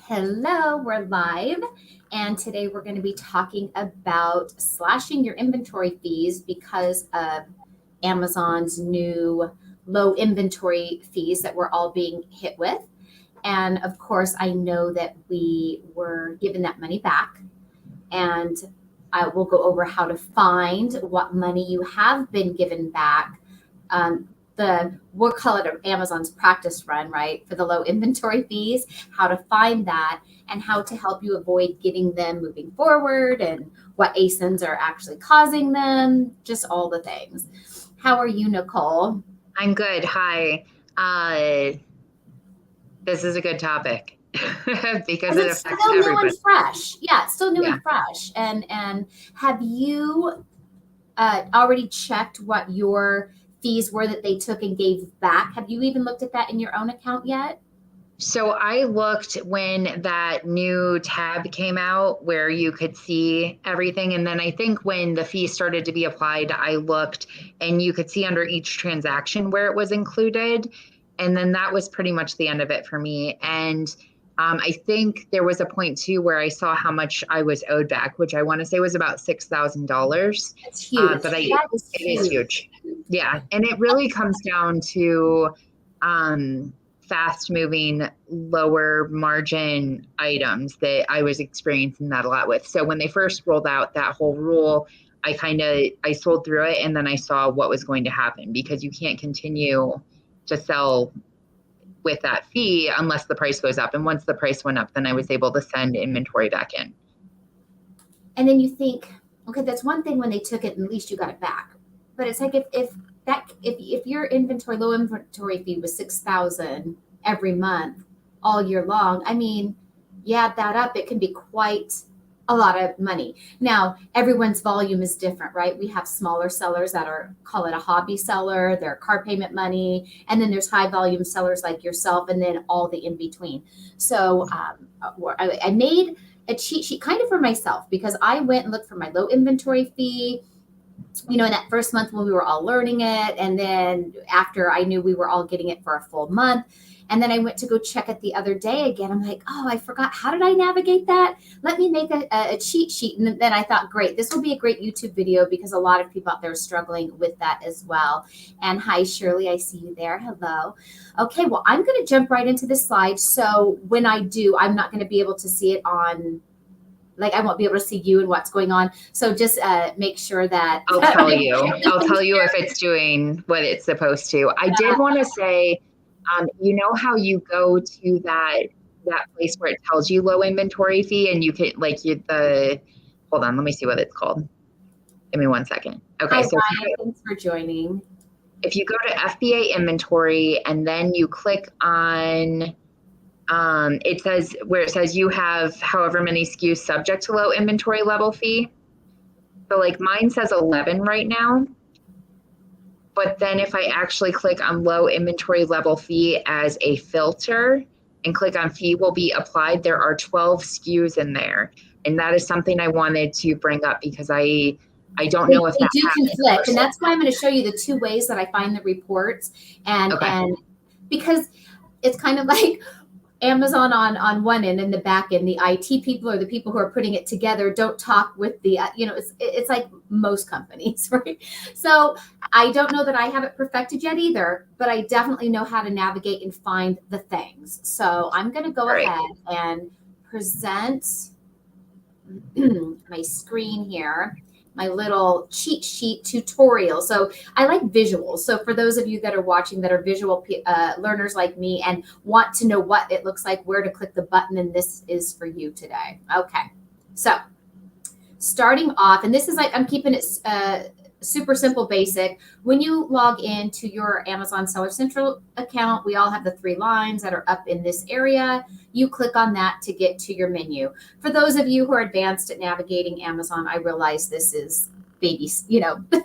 Hello, we're live, and today we're going to be talking about slashing your inventory fees because of Amazon's new low inventory fees that we're all being hit with. And of course, I know that we were given that money back, and I will go over how to find what money you have been given back. We'll call it Amazon's practice run, right? For the low inventory fees, how to find that and how to help you avoid getting them moving forward and what ASINs are actually causing them, just all the things. How are you, Nicole? I'm good. Hi. This is a good topic because it It's affects still new and everybody. fresh. Yeah, it's still new Yeah. and fresh. And have you already checked what your fees were that they took and gave back? Have you even looked at that in your own account yet? So I looked when that new tab came out where you could see everything. And then I think when the fee started to be applied, I looked and you could see under each transaction where it was included. And then that was pretty much the end of it for me. And I think there was a point too where I saw how much I was owed back, which I want to say was about $6,000. It's huge. But That is it is huge. huge. Yeah. And it really comes down to, fast moving, lower margin items that I was experiencing that a lot with. So when they first rolled out that whole rule, I sold through it and then I saw what was going to happen because you can't continue to sell with that fee unless the price goes up. And once the price went up, then I was able to send inventory back in. And then you think, okay, that's one thing when they took it and at least you got it back. But it's like if your inventory low inventory fee was 6,000 every month all year long, I mean, you add that up, it can be quite a lot of money. Now, everyone's volume is different, right? We have smaller sellers that are, call it a hobby seller, their car payment money, and then there's high volume sellers like yourself, and then all the in between. So I made a cheat sheet kind of for myself because I went and looked for my low inventory fee, in that first month when we were all learning it. And then after I knew we were all getting it for a full month. And then I went to go check it the other day again. I'm like, oh, I forgot. How did I navigate that? Let me make a cheat sheet. And then I thought, great, this will be a great YouTube video because a lot of people out there are struggling with that as well. And hi, Shirley, I see you there. Hello. Okay, well, I'm going to jump right into this slide. So when I do, I'm not going to be able to see it on, like I won't be able to see you and what's going on. So just make sure that I'll tell you. I'll tell you if it's doing what it's supposed to. I did want to say, you know how you go to that place where it tells you low inventory fee and you can hold on, let me see what it's called. Give me 1 second. Okay. Hi, So Ryan, thanks for joining. if you go to FBA inventory and then you click on, it says you have however many SKUs subject to low inventory level fee. So like mine says 11 right now. But then if I actually click on low inventory level fee as a filter and click on fee will be applied, there are 12 SKUs in there. And that is something I wanted to bring up because I don't know if they that do happens. conflict. And that's why I'm going to show you the two ways that I find the reports. And because it's kind of like Amazon on one end and the back end, the IT people or the people who are putting it together don't talk with the, it's like most companies, right? So I don't know that I have it perfected yet either, but I definitely know how to navigate and find the things. So I'm going to go ahead and present my screen here, my little cheat sheet tutorial. So I like visuals. So for those of you that are watching that are visual learners like me and want to know what it looks like, where to click the button, and this is for you today. Okay, so starting off, and this is like, I'm keeping it super simple, basic. When you log into your Amazon Seller Central account, we all have the 3 lines that are up in this area. You click on that to get to your menu. For those of you who are advanced at navigating Amazon, I realize this is baby,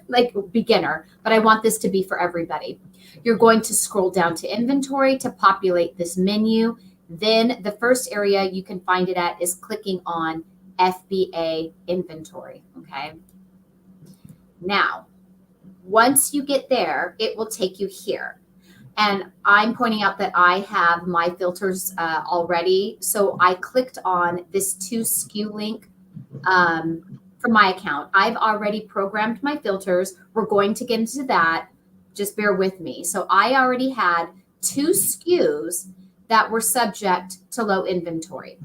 like beginner, but I want this to be for everybody. You're going to scroll down to inventory to populate this menu. Then the first area you can find it at is clicking on FBA inventory, okay? Now, once you get there, it will take you here. And I'm pointing out that I have my filters already. So I clicked on this to SKU link for my account. I've already programmed my filters. We're going to get into that. Just bear with me. So I already had 2 SKUs that were subject to low inventory.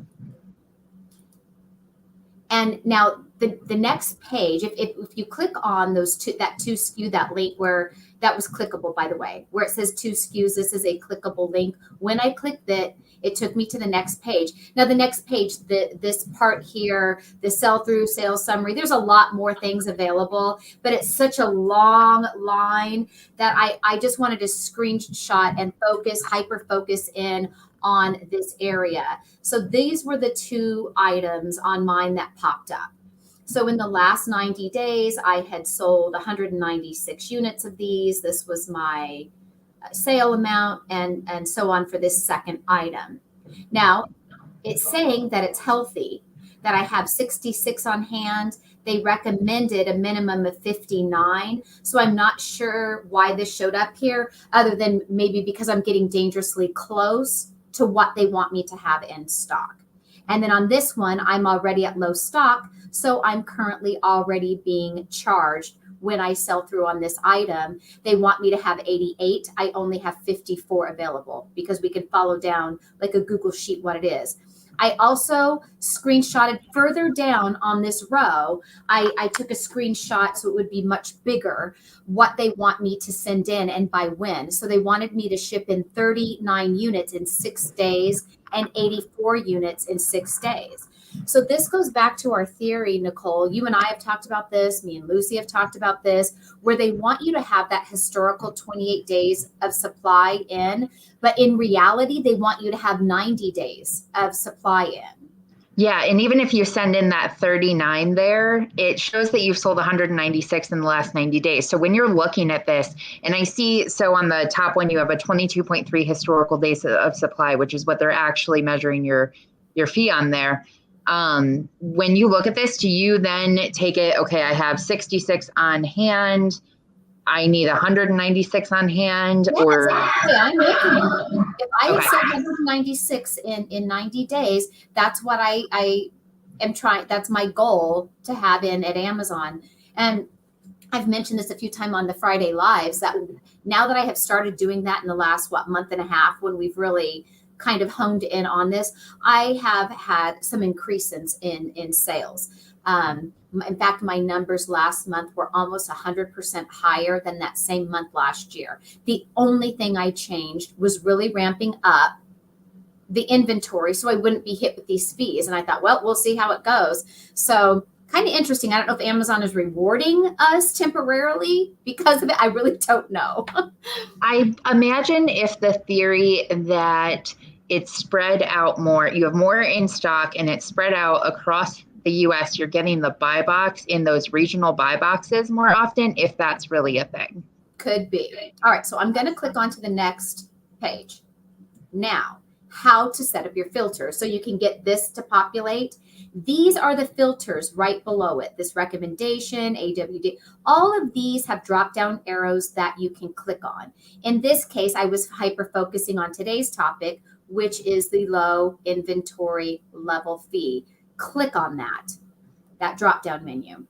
And now the next page, if you click on those that 2 SKU, that link where that was clickable, by the way, where it says 2 SKUs, this is a clickable link. When I clicked it, it took me to the next page. Now the next page, this part here, the sell-through sales summary, there's a lot more things available, but it's such a long line that I just wanted to screenshot and hyper focus in on this area. So these were the 2 items on mine that popped up. So in the last 90 days, I had sold 196 units of these. This was my sale amount and so on for this second item. Now, it's saying that it's healthy, that I have 66 on hand. They recommended a minimum of 59. So I'm not sure why this showed up here, other than maybe because I'm getting dangerously close to what they want me to have in stock. And then on this one, I'm already at low stock. So I'm currently already being charged when I sell through on this item. They want me to have 88. I only have 54 available because we can follow down like a Google Sheet what it is. I also screenshotted further down on this row. I took a screenshot so it would be much bigger what they want me to send in and by when. So they wanted me to ship in 39 units in 6 days and 84 units in 6 days. So this goes back to our theory, Nicole. You and I have talked about this. Me and Lucy have talked about this, where they want you to have that historical 28 days of supply in, but in reality, they want you to have 90 days of supply in. Yeah, and even if you send in that 39 there, it shows that you've sold 196 in the last 90 days. So when you're looking at this, and I see, so on the top one, you have a 22.3 historical days of supply, which is what they're actually measuring your fee on there. When you look at this, do you then take it, okay, I have 66 on hand, I need 196 on hand, yes, or exactly. I'm looking at it. If I have sold 196 in 90 days, that's what I am trying. That's my goal to have in at Amazon. And I've mentioned this a few times on the Friday lives that now that I have started doing that in the last, month and a half, when we've really kind of honed in on this, I have had some increases in sales. In fact, my numbers last month were almost 100% higher than that same month last year. The only thing I changed was really ramping up the inventory so I wouldn't be hit with these fees. And I thought, well, we'll see how it goes. So kind of interesting. I don't know if Amazon is rewarding us temporarily because of it. I really don't know. I imagine if the theory that it's spread out more, you have more in stock and it's spread out across the US, you're getting the buy box in those regional buy boxes more often, if that's really a thing. Could be. All right, so I'm going to click onto the next page. Now, how to set up your filters so you can get this to populate. These are the filters right below it. This recommendation, AWD, all of these have drop-down arrows that you can click on. In this case, I was hyper-focusing on today's topic, which is the low inventory level fee. Click on that drop-down menu.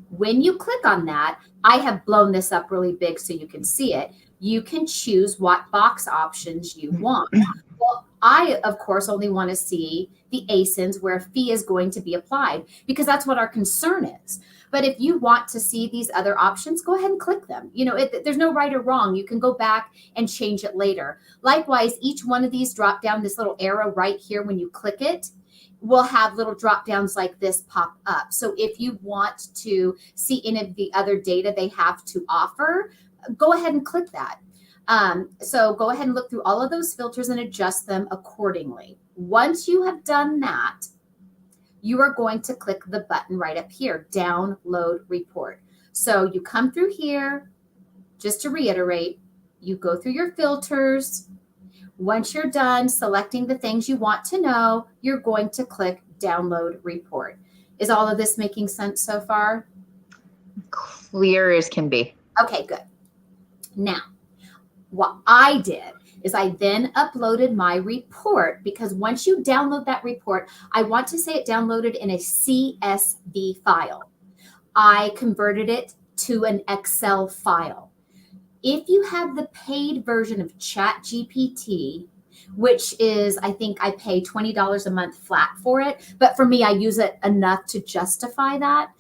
When you click on that, I have blown this up really big so you can see it. You can choose what box options you want. Well, I, of course, only want to see the ASINs where a fee is going to be applied because that's what our concern is. But if you want to see these other options, go ahead and click them. There's no right or wrong. You can go back and change it later. Likewise, each one of these drop down, this little arrow right here, when you click it, will have little drop downs like this pop up. So if you want to see any of the other data they have to offer, go ahead and click that. So go ahead and look through all of those filters and adjust them accordingly. Once you have done that, you are going to click the button right up here, download report. So you come through here, just to reiterate, you go through your filters. Once you're done selecting the things you want to know, you're going to click download report. Is all of this making sense so far? Clear as can be. Okay, good. Now, What I did is I then uploaded my report, because once you download that report, I want to say it downloaded in a CSV file. I converted it to an Excel file. If you have the paid version of ChatGPT, which is, I think I pay $20 a month flat for it, but for me, I use it enough to justify that.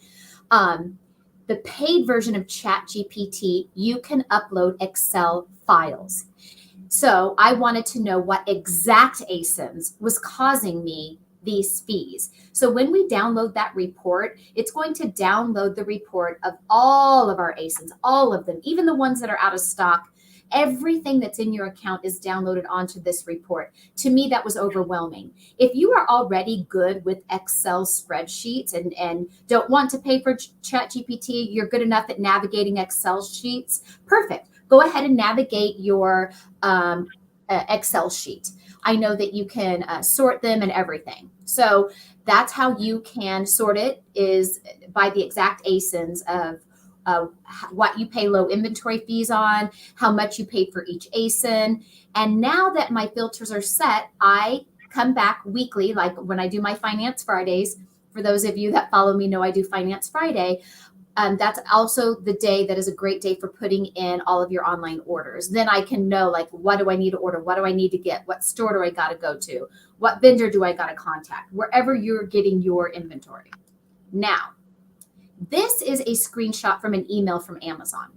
The paid version of ChatGPT, you can upload Excel files. So I wanted to know what exact ASINs was causing me these fees. So when we download that report, it's going to download the report of all of our ASINs, all of them, even the ones that are out of stock. Everything that's in your account is downloaded onto this report. To me, that was overwhelming. If you are already good with Excel spreadsheets and don't want to pay for ChatGPT, you're good enough at navigating Excel sheets, perfect. Go ahead and navigate your Excel sheet. I know that you can sort them and everything. So that's how you can sort it, is by the exact ASINs of what you pay low inventory fees on, how much you paid for each ASIN. And now that my filters are set, I come back weekly, like when I do my Finance Fridays. For those of you that follow me know I do Finance Friday. That's also the day that is a great day for putting in all of your online orders. Then I can know, like, what do I need to order? What do I need to get? What store do I got to go to? What vendor do I got to contact? Wherever you're getting your inventory. Now, this is a screenshot from an email from Amazon.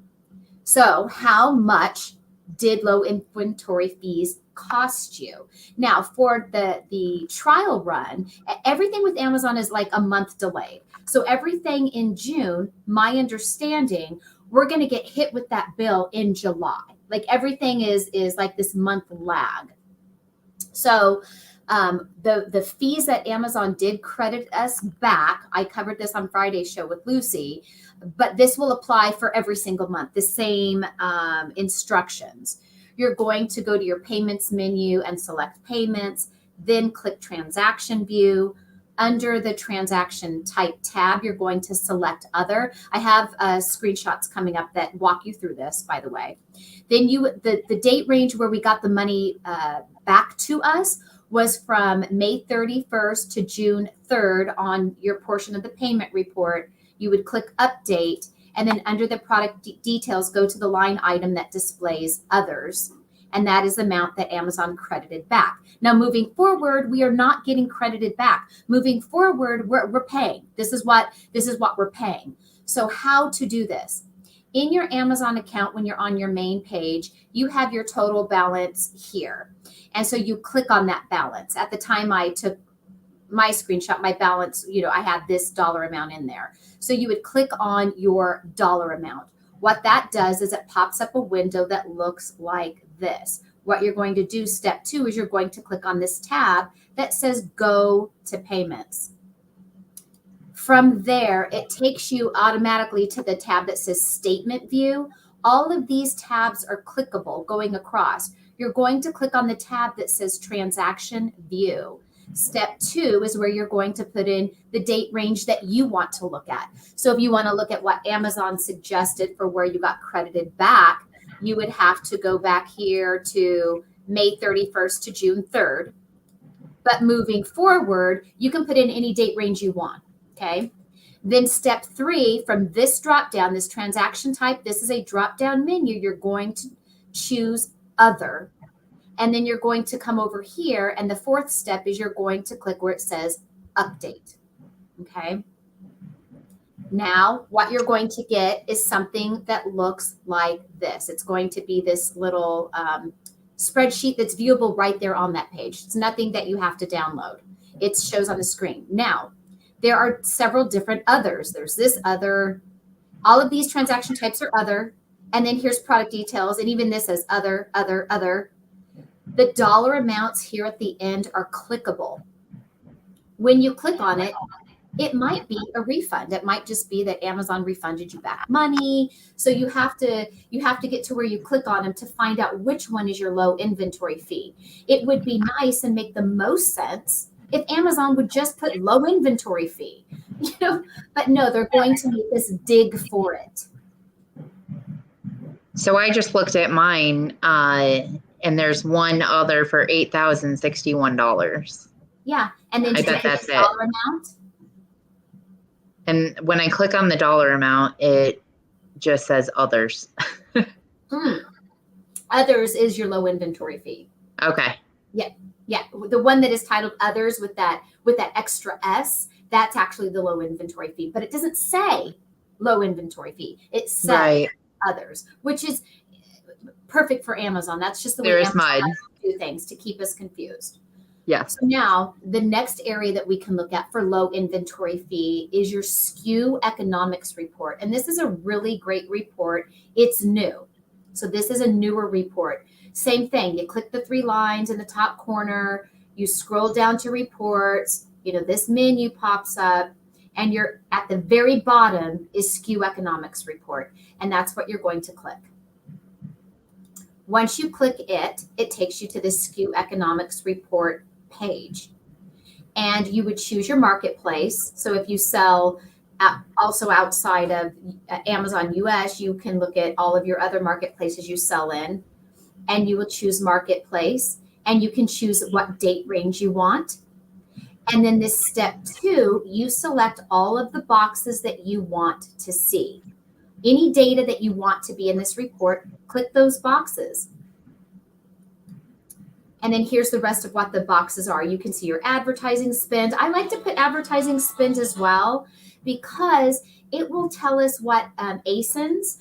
So how much did low inventory fees cost you? Now, for the trial run, everything with Amazon is like a month delayed. So everything in June, my understanding, we're going to get hit with that bill in July. Like everything is like this month lag. So the fees that Amazon did credit us back, I covered this on Friday's show with Lucy, but this will apply for every single month, the same instructions. You're going to go to your payments menu and select payments, then click transaction view. Under the transaction type tab, you're going to select other. I have screenshots coming up that walk you through this, by the way. Then the date range where we got the money back to us was from May 31st to June 3rd on your portion of the payment report. You would click update, and then under the product details, go to the line item that displays others. And that is the amount that Amazon credited back. Now, moving forward, we are not getting credited back. Moving forward, we're paying. This is what we're paying. So how to do this? In your Amazon account, when you're on your main page, you have your total balance here. And so you click on that balance. At the time I took my screenshot, my balance, I had this dollar amount in there. So you would click on your dollar amount. What that does is it pops up a window that looks like this. What you're going to do, step 2, is you're going to click on this tab that says Go to Payments. From there, it takes you automatically to the tab that says Statement View. All of these tabs are clickable going across. You're going to click on the tab that says Transaction View. Step 2 is where you're going to put in the date range that you want to look at. So if you want to look at what Amazon suggested for where you got credited back, you would have to go back here to May 31st to June 3rd. But moving forward, you can put in any date range you want, okay? Then step 3, from this drop down, this transaction type, this is a drop down menu. You're going to choose Other. And then you're going to come over here, and the 4th step is you're going to click where it says Update, okay? Now, what you're going to get is something that looks like this. It's going to be this little spreadsheet that's viewable right there on that page. It's nothing that you have to download. It shows on the screen. Now, there are several different others. There's this other. All of these transaction types are other. And then here's product details. And even this says other, other, other. The dollar amounts here at the end are clickable. When you click on it, it might be a refund. It might just be that Amazon refunded you back money. So you have to get to where you click on them to find out which one is your low inventory fee. It would be nice and make the most sense if Amazon would just put low inventory fee, but no, they're going to make us dig for it. So I just looked at mine, and there's one other for $8,061. Yeah. And then I did you bet click that's the it. dollar amount? And when I click on the dollar amount, it just says others. Others is your low inventory fee. Okay. Yeah, the one that is titled others with that extra S, that's actually the low inventory fee, but it doesn't say low inventory fee. It says Right. others, which is perfect for Amazon. That's just the way There's Amazon mud. likes to do things to keep us confused. Yeah. So now the next area that we can look at for low inventory fee is your SKU economics report. And this is a really great report. It's new. So this is a newer report. Same thing. You click the 3 lines in the top corner, you scroll down to reports, this menu pops up, and you're at the very bottom is SKU economics report. And that's what you're going to click. Once you click it, it takes you to the SKU economics report page. And you would choose your marketplace. So if you sell also outside of Amazon US, you can look at all of your other marketplaces you sell in, and you will choose marketplace, and you can choose what date range you want. And then this step 2, you select all of the boxes that you want to see. Any data that you want to be in this report, click those boxes. And then here's the rest of what the boxes are. You can see your advertising spend. I like to put advertising spend as well because it will tell us what ASINs.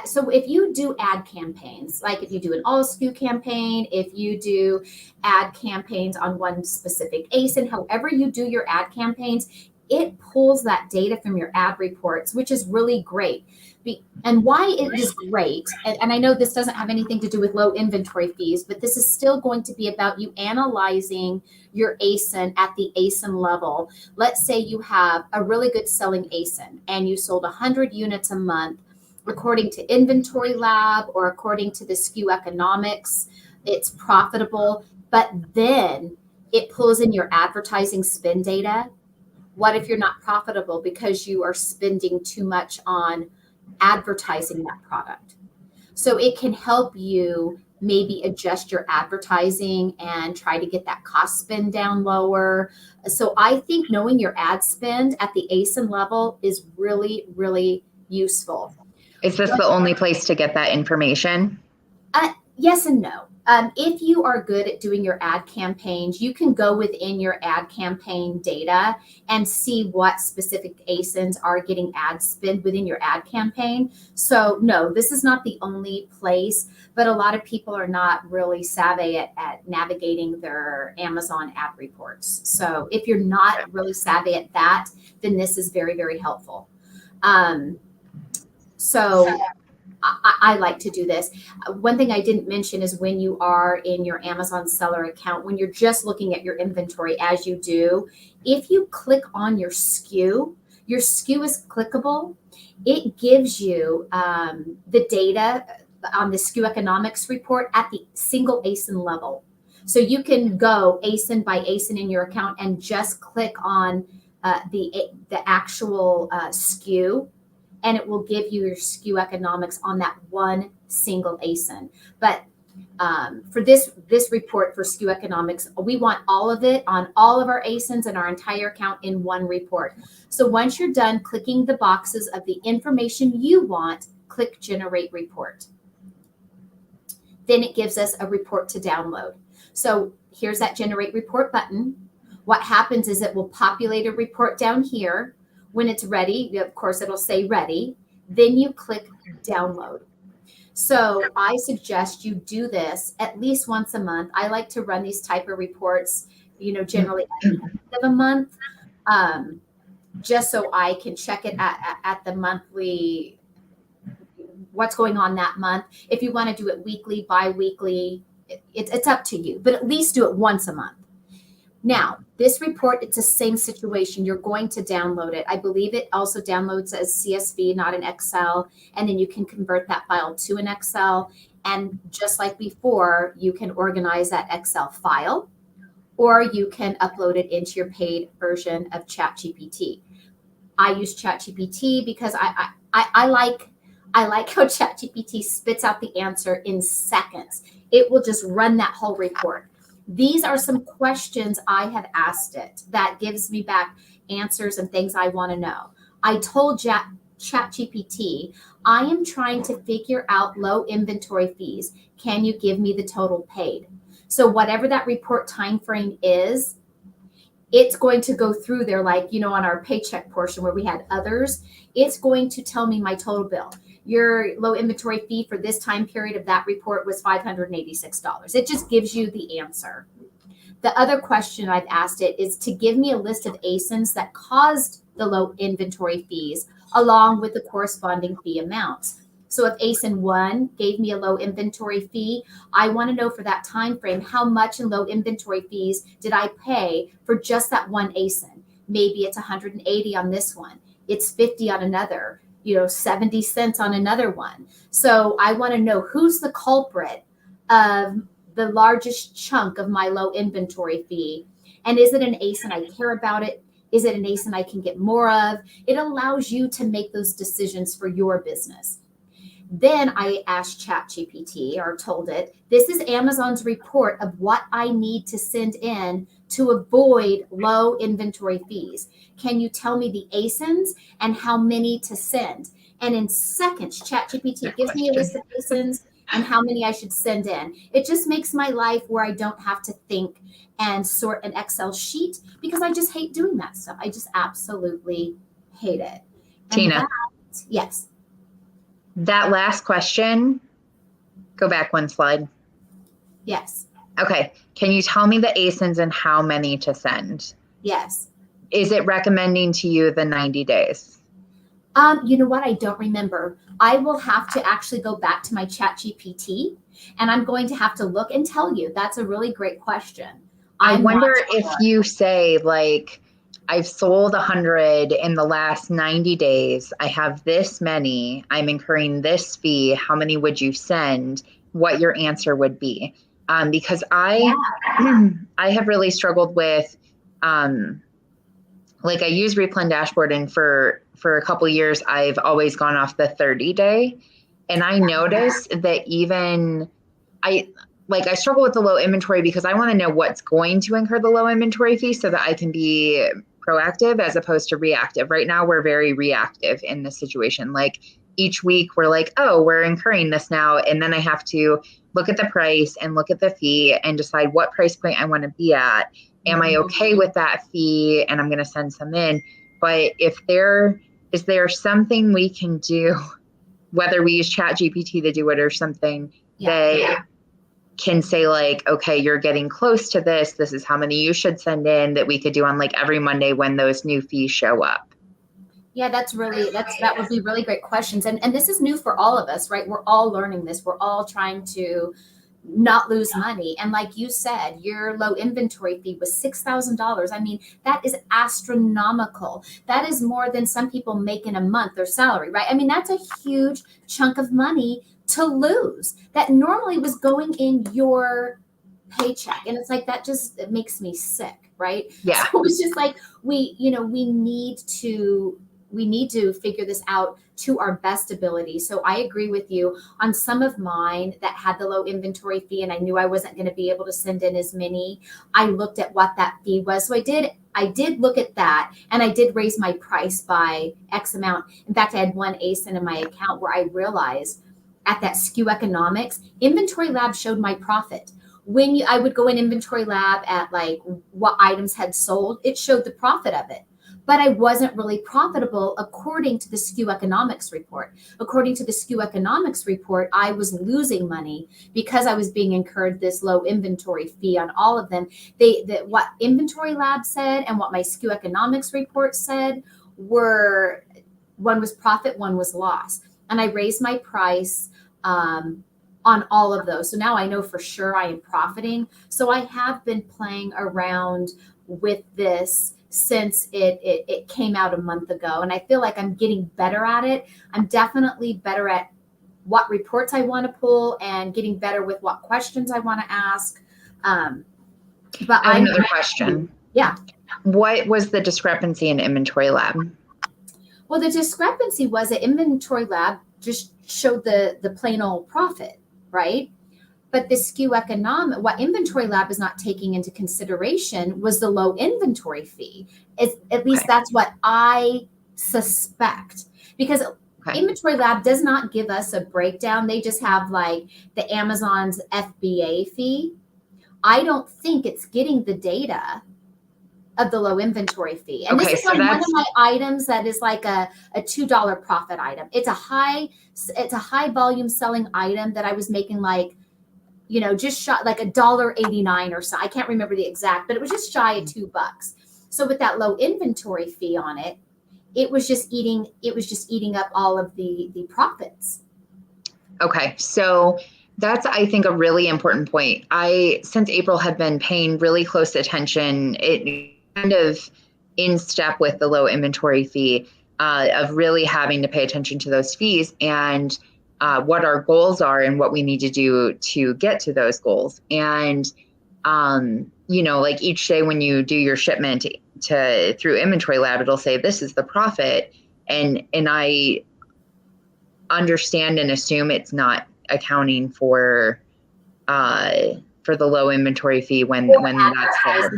So if you do ad campaigns, like if you do an all SKU campaign, if you do ad campaigns on one specific ASIN, however you do your ad campaigns, it pulls that data from your ad reports, which is really great. And why it is great, and I know this doesn't have anything to do with low inventory fees, but this is still going to be about you analyzing your ASIN at the ASIN level. Let's say you have a really good selling ASIN and you sold 100 units a month. According to Inventory Lab or according to the SKU economics, it's profitable, but then it pulls in your advertising spend data. What if you're not profitable because you are spending too much on advertising that product? So it can help you maybe adjust your advertising and try to get that cost spend down lower. So I think knowing your ad spend at the ASIN level is really, really useful. Is this the only place to get that information? Yes and no. If you are good at doing your ad campaigns, you can go within your ad campaign data and see what specific ASINs are getting ad spend within your ad campaign. So no, this is not the only place, but a lot of people are not really savvy at navigating their Amazon ad reports. So if you're not really savvy at that, then this is very, very helpful. So I like to do this. One thing I didn't mention is when you are in your Amazon seller account, when you're just looking at your inventory as you do, if you click on your SKU is clickable. It gives you the data on the SKU economics report at the single ASIN level. So you can go ASIN by ASIN in your account and just click on the actual SKU, and it will give you your SKU economics on that one single ASIN. But for this report for SKU economics, we want all of it on all of our ASINs and our entire account in one report. So once you're done clicking the boxes of the information you want, click Generate Report. Then it gives us a report to download. So here's that Generate Report button. What happens is it will populate a report down here. When it's ready, of course, it'll say ready. Then you click download. So I suggest you do this at least once a month. I like to run these type of reports, generally at the end of a month, just so I can check it at the monthly, what's going on that month. If you want to do it weekly, bi-weekly, it's up to you, but at least do it once a month. Now, this report, it's the same situation. You're going to download it. I believe it also downloads as CSV, not an Excel, and then you can convert that file to an Excel. And just like before, you can organize that Excel file, or you can upload it into your paid version of ChatGPT. I use ChatGPT because I I like how ChatGPT spits out the answer in seconds. It will just run that whole report. These are some questions I have asked it that gives me back answers and things I want to know. I told ChatGPT, I am trying to figure out low inventory fees. Can you give me the total paid? So whatever that report time frame is, it's going to go through there, like, on our paycheck portion where we had others, it's going to tell me my total bill. Your low inventory fee for this time period of that report was $586. It just gives you the answer. The other question I've asked it is to give me a list of ASINs that caused the low inventory fees along with the corresponding fee amounts. So if ASIN 1 gave me a low inventory fee, I want to know for that time frame, how much in low inventory fees did I pay for just that one ASIN? Maybe it's 180 on this one. It's 50 on another, 70 cents on another one. So I want to know who's the culprit of the largest chunk of my low inventory fee. And is it an ASIN I care about it? Is it an ASIN I can get more of? It allows you to make those decisions for your business. Then I asked ChatGPT, or told it, this is Amazon's report of what I need to send in to avoid low inventory fees. Can you tell me the ASINs and how many to send? And in seconds, ChatGPT gives me a list of ASINs and how many I should send in. It just makes my life where I don't have to think and sort an Excel sheet, because I just hate doing that stuff. I just absolutely hate it. And Tina. Yes. That last question, go back one slide. Yes. Okay. Can you tell me the ASINs and how many to send? Yes. Is it recommending to you the 90 days? You know what? I don't remember. I will have to actually go back to my ChatGPT, and I'm going to have to look and tell you. That's a really great question. I wonder if you say, like, I've sold 100 in the last 90 days. I have this many. I'm incurring this fee. How many would you send? What your answer would be. Because I have really struggled with, like, I use Replan Dashboard, and for a couple of years, I've always gone off the 30-day. And I notice that even I struggle with the low inventory because I want to know what's going to incur the low inventory fee so that I can be proactive as opposed to reactive. Right now, we're very reactive in this situation. Like, each week we're like, oh, we're incurring this now. And then I have to look at the price and look at the fee and decide what price point I want to be at. Am I okay with that fee? And I'm going to send some in. But is there something we can do, whether we use ChatGPT to do it or something that can say, like, okay, you're getting close to this. This is how many you should send in, that we could do on, like, every Monday when those new fees show up? Yeah, that would be really great questions. And this is new for all of us, right? We're all learning this. We're all trying to not lose money. And like you said, your low inventory fee was $6,000. I mean, that is astronomical. That is more than some people make in a month, their salary, right? I mean, that's a huge chunk of money to lose that normally was going in your paycheck. And it's like, it makes me sick, right? Yeah. So it's just like, we need to figure this out to our best ability. So I agree with you on some of mine that had the low inventory fee, and I knew I wasn't going to be able to send in as many. I looked at what that fee was. So I did look at that, and I did raise my price by X amount. In fact, I had one ASIN in my account where I realized at that SKU economics, Inventory Lab showed my profit. When I would go in Inventory Lab at, like, what items had sold, it showed the profit of it. But I wasn't really profitable according to the SKU economics report. According to the SKU economics report, I was losing money because I was being incurred this low inventory fee on all of them. What Inventory Lab said and what my SKU economics report said were, one was profit, one was loss. And I raised my price on all of those. So now I know for sure I am profiting. So I have been playing around with this since it came out a month ago. And I feel like I'm getting better at it. I'm definitely better at what reports I want to pull and getting better with what questions I want to ask. But I have another question. Yeah. What was the discrepancy in Inventory Lab? Well, the discrepancy was that Inventory Lab just showed the plain old profit, right? But the SKU economic, what Inventory Lab is not taking into consideration was the low inventory fee. At least that's what I suspect, because Inventory Lab does not give us a breakdown. They just have like the Amazon's FBA fee. I don't think it's getting the data of the low inventory fee. And this is on one of my items that is like a $2 profit item. It's a high volume selling item that I was making like, just shy like $1.89 or so. I can't remember the exact, but it was just shy of $2. So with that low inventory fee on it, it was just eating up all of the profits. Okay. So that's, I think, a really important point. Since April, have been paying really close attention. It kind of in step with the low inventory fee, of really having to pay attention to those fees and what our goals are and what we need to do to get to those goals. And, like each day when you do your shipment through Inventory Lab, it'll say, this is the profit. And I understand and assume it's not accounting for the low inventory fee when that's there.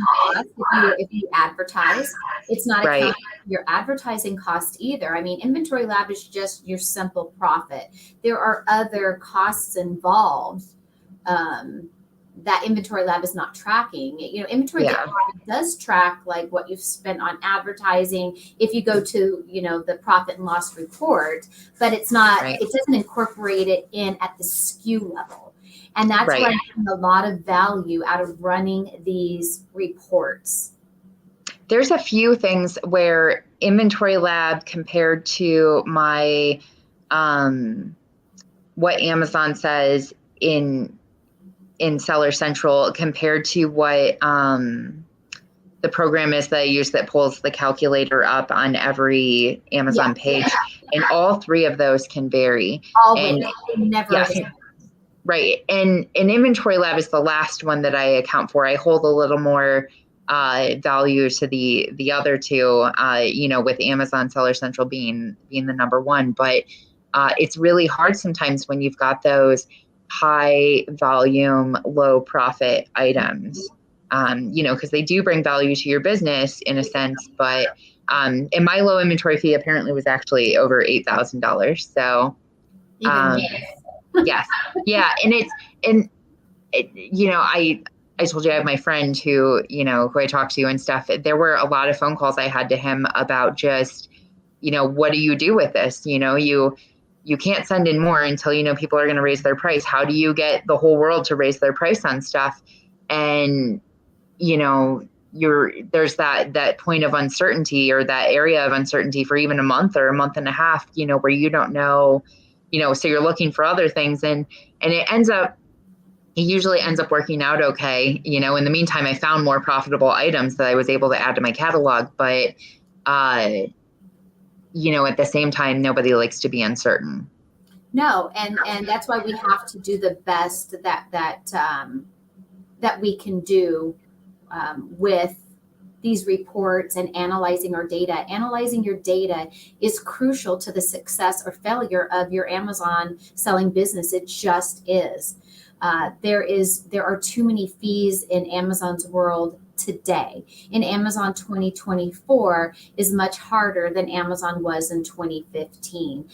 If you advertise, it's not accounting for your advertising cost either. I mean, Inventory Lab is just your simple profit. There are other costs involved that Inventory Lab is not tracking. Inventory Lab does track like what you've spent on advertising if you go to the profit and loss report, but it's not. It doesn't incorporate it in at the SKU level. And that's where I'm getting a lot of value out of running these reports. There's a few things where Inventory Lab compared to my what Amazon says in Seller Central compared to what the program is that I use that pulls the calculator up on every Amazon page. And all three of those can vary. Always. Never. Right. And Inventory Lab is the last one that I account for. I hold a little more value to the other two, with Amazon Seller Central being the number one. But it's really hard sometimes when you've got those high volume, low profit items, because they do bring value to your business in a sense. But and my low inventory fee apparently was actually over $8,000. So yes. Yeah. And I told you I have my friend who I talked to and stuff. There were a lot of phone calls I had to him about just, what do you do with this? You can't send in more until, people are going to raise their price. How do you get the whole world to raise their price on stuff? And, there's that point of uncertainty or that area of uncertainty for even a month or a month and a half, where you don't know, so you're looking for other things and it usually ends up working out okay. In the meantime, I found more profitable items that I was able to add to my catalog, but, at the same time, nobody likes to be uncertain. No. And that's why we have to do the best that we can do with these reports and analyzing our data. Analyzing your data is crucial to the success or failure of your Amazon selling business. It just is. There are too many fees in Amazon's world today. In Amazon 2024 is much harder than Amazon was in 2015.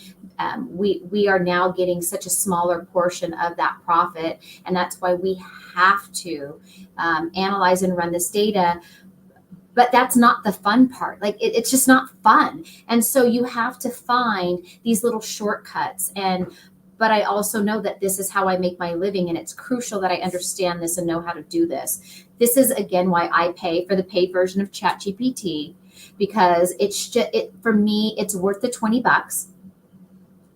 We are now getting such a smaller portion of that profit, and that's why we have to analyze and run this data. But that's not the fun part. Like it's just not fun. And so you have to find these little shortcuts. But I also know that this is how I make my living, and it's crucial that I understand this and know how to do this. This is again why I pay for the paid version of ChatGPT, because for me it's worth the $20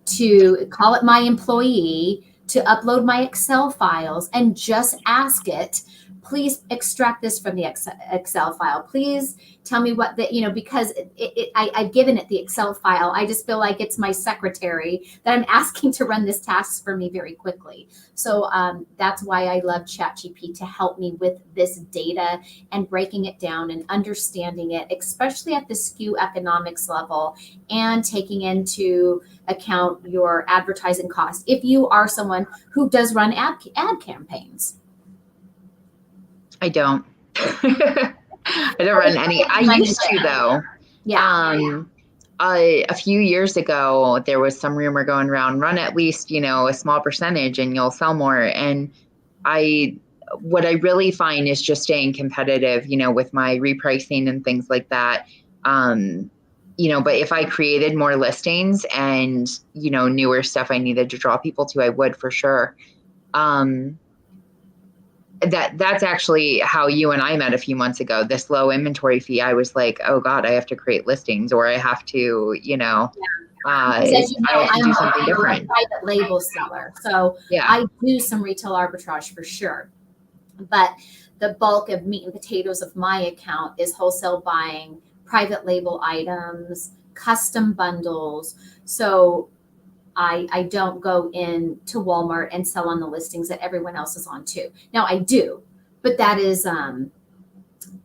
to call it my employee, to upload my Excel files and just ask it, please extract this from the Excel file. Please tell me what the, because I've given it the Excel file. I just feel like it's my secretary that I'm asking to run this task for me very quickly. So that's why I love ChatGPT to help me with this data and breaking it down and understanding it, especially at the SKU economics level, and taking into account your advertising cost if you are someone who does run ad campaigns. I don't. I don't run any. I used to, though. Yeah. A few years ago, there was some rumor going around, run at least, a small percentage and you'll sell more. And what I really find is just staying competitive, with my repricing and things like that. But if I created more listings and, newer stuff I needed to draw people to, I would for sure. That's actually how you and I met a few months ago. This low inventory fee, I was like, oh God, I have to create listings, or I have to, I have to do something different. I'm a private label seller. So yeah. I do some retail arbitrage for sure. But the bulk of meat and potatoes of my account is wholesale buying, private label items, custom bundles. So I don't go in to Walmart and sell on the listings that everyone else is on too. Now I do, but that is a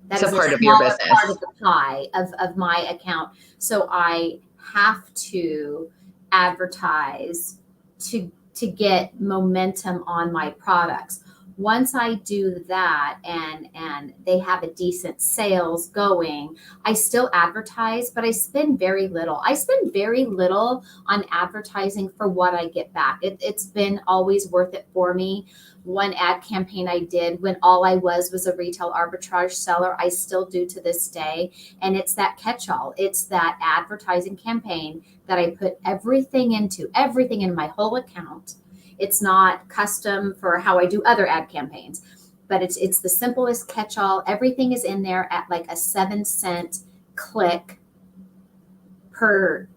part of your business, part of the pie of my account. So I have to advertise to get momentum on my products. Once I do that and they have a decent sales going, I still advertise, but I spend very little. I spend very little on advertising for what I get back. It's been always worth it for me. One ad campaign I did when all I was a retail arbitrage seller, I still do to this day. And it's that catch-all. It's that advertising campaign that I put everything in my whole account. It's not custom for how I do other ad campaigns, but it's the simplest catch-all. Everything is in there at like a 7-cent click per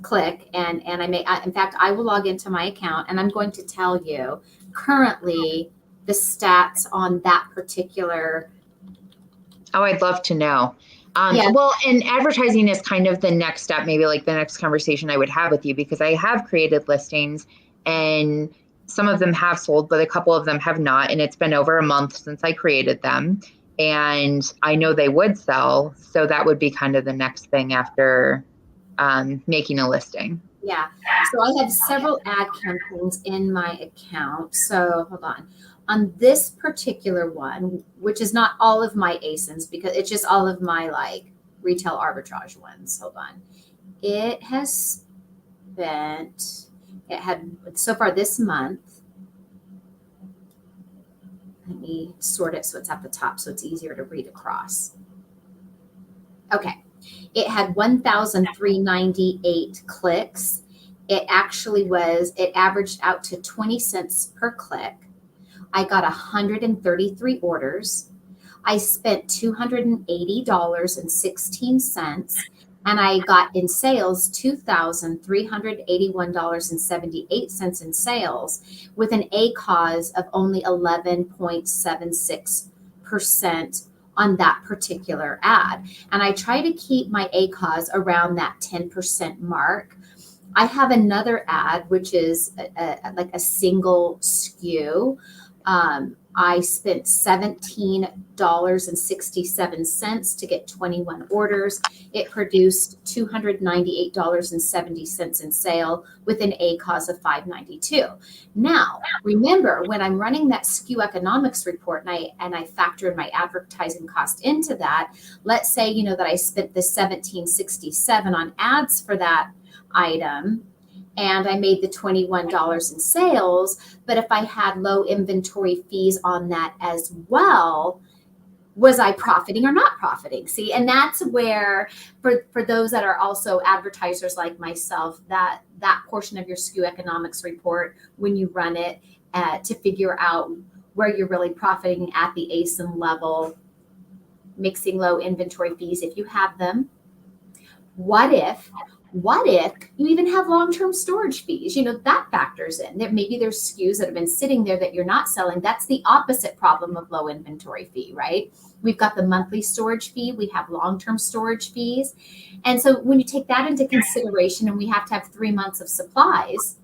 click. And in fact, I will log into my account and I'm going to tell you currently the stats on that particular. Oh, I'd love to know. Well, and advertising is kind of the next step, maybe like the next conversation I would have with you, because I have created listings and some of them have sold, but a couple of them have not. And it's been over a month since I created them. And I know they would sell. So that would be kind of the next thing after making a listing. Yeah. So I have several ad campaigns in my account. So hold on. On this particular one, which is not all of my ASINs, because it's just all of my like retail arbitrage ones. Hold on. It had so far this month. Let me sort it so it's at the top so it's easier to read across. Okay. It had 1,398 clicks. It averaged out to 20 cents per click. I got 133 orders. I spent $280.16, and I got in sales $2,381.78 in sales with an ACOS of only 11.76% on that particular ad. And I try to keep my ACOS around that 10% mark. I have another ad, which is like a single SKU. I spent $17.67 to get 21 orders. It produced $298.70 in sale with an ACOS of 592. Now, remember, when I'm running that SKU economics report and I factor in my advertising cost into that, let's say, that I spent the $17.67 on ads for that item, and I made the $21 in sales. But if I had low inventory fees on that as well, was I profiting or not profiting? See, and that's where, for those that are also advertisers like myself, that portion of your SKU economics report, when you run it to figure out where you're really profiting at the ASIN level, mixing low inventory fees if you have them. What if What if you even have long-term storage fees? That factors in. That maybe there's SKUs that have been sitting there that you're not selling. That's the opposite problem of low inventory fee, right? We've got the monthly storage fee, we have long-term storage fees. And so when you take that into consideration, and we have to have 3 months of supplies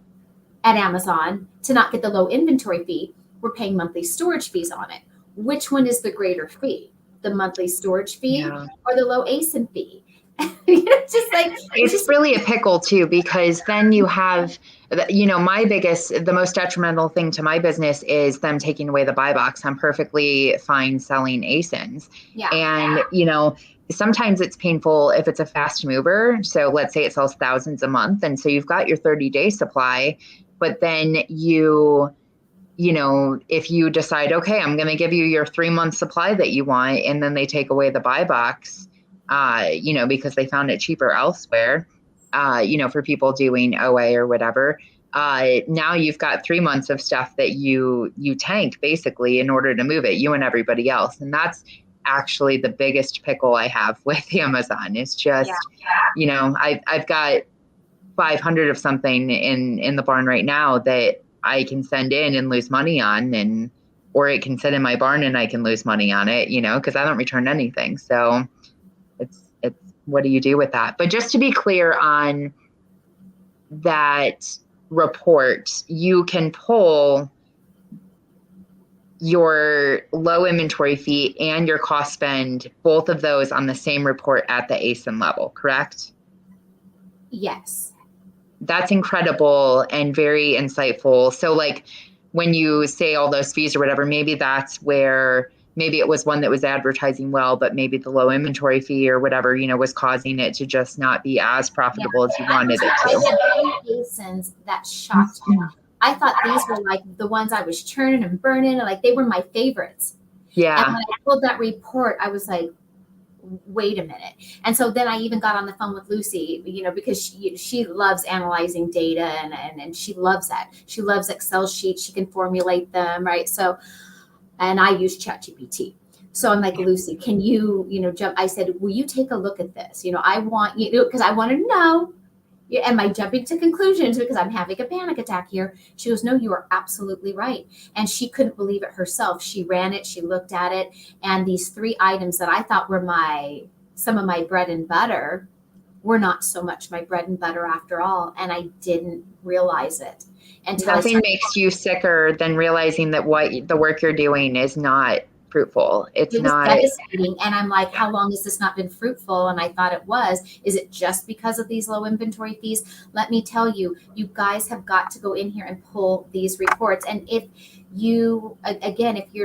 at Amazon to not get the low inventory fee, we're paying monthly storage fees on it. Which one is the greater fee? The monthly storage fee or the low ASIN fee? It's just really a pickle too, because then you have, the most detrimental thing to my business is them taking away the buy box. I'm perfectly fine selling ASINs. Yeah. And, sometimes it's painful if it's a fast mover. So let's say it sells thousands a month. And so you've got your 30-day supply, but then if you decide, okay, I'm going to give you your 3-month supply that you want, and then they take away the buy box, because they found it cheaper elsewhere, for people doing OA or whatever. Now you've got 3 months of stuff that you tank basically in order to move it, you and everybody else. And that's actually the biggest pickle I have with Amazon. It's just, I've got 500 of something in the barn right now that I can send in and lose money on, or it can sit in my barn and I can lose money on it, because I don't return anything. So it's what do you do with that? But just to be clear on that report, you can pull your low inventory fee and your cost spend, both of those on the same report at the ASIN level, correct? Yes. That's incredible and very insightful. So like when you say all those fees or whatever, maybe that's where maybe it was one that was advertising well, but maybe the low inventory fee or whatever, was causing it to just not be as profitable as you wanted it to. ASINs that shocked me. I thought these were like the ones I was churning and burning, and like they were my favorites. Yeah. And when I pulled that report, I was like, wait a minute. And so then I even got on the phone with Lucy, because she loves analyzing data and she loves that. She loves Excel sheets. She can formulate them, right? So, and I use ChatGPT. So I'm like, Lucy, can you, jump? I said, will you take a look at this? I want you, because I want to know, am I jumping to conclusions because I'm having a panic attack here? She goes, no, you are absolutely right. And she couldn't believe it herself. She ran it, she looked at it, and these 3 items that I thought were some of my bread and butter were not so much my bread and butter after all. And I didn't realize it. Nothing makes you sicker than realizing that the work you're doing is not fruitful. It was devastating. And I'm like, how long has this not been fruitful? And I thought it was. Is it just because of these low inventory fees? Let me tell you, you guys have got to go in here and pull these reports. And if you're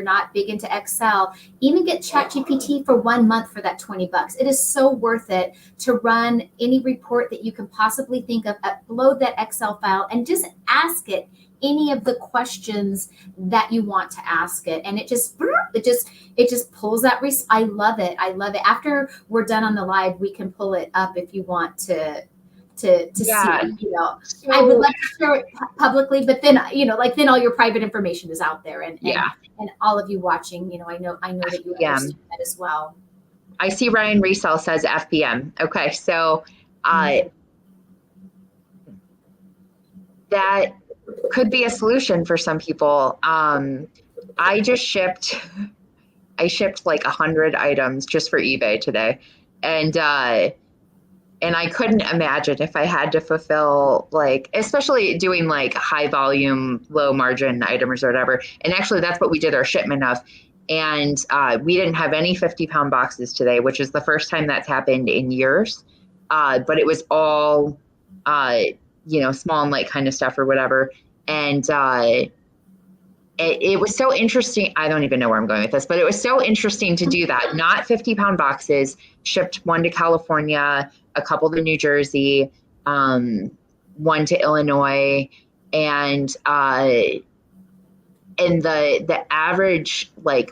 not big into Excel, even get ChatGPT for 1 month for that $20. It is so worth it to run any report that you can possibly think of, upload that Excel file and just ask it any of the questions that you want to ask it. And it just pulls that. I love it. After we're done on the live, we can pull it up if you want to see, So, I would like to share it publicly, but then, then all your private information is out there and all of you watching, I know that you understand that as well. I see Ryan Resell says FBM. Okay. So, that could be a solution for some people. I shipped like 100 items just for eBay today. And I couldn't imagine if I had to fulfill especially doing like high volume, low margin items or whatever. And actually that's what we did our shipment of. And we didn't have any 50-pound boxes today, which is the first time that's happened in years. But it was all, small and light kind of stuff or whatever. And it was so interesting. I don't even know where I'm going with this, but it was so interesting to do that. Not 50-pound boxes, shipped 1 to California, a couple to New Jersey, 1 to Illinois, and the average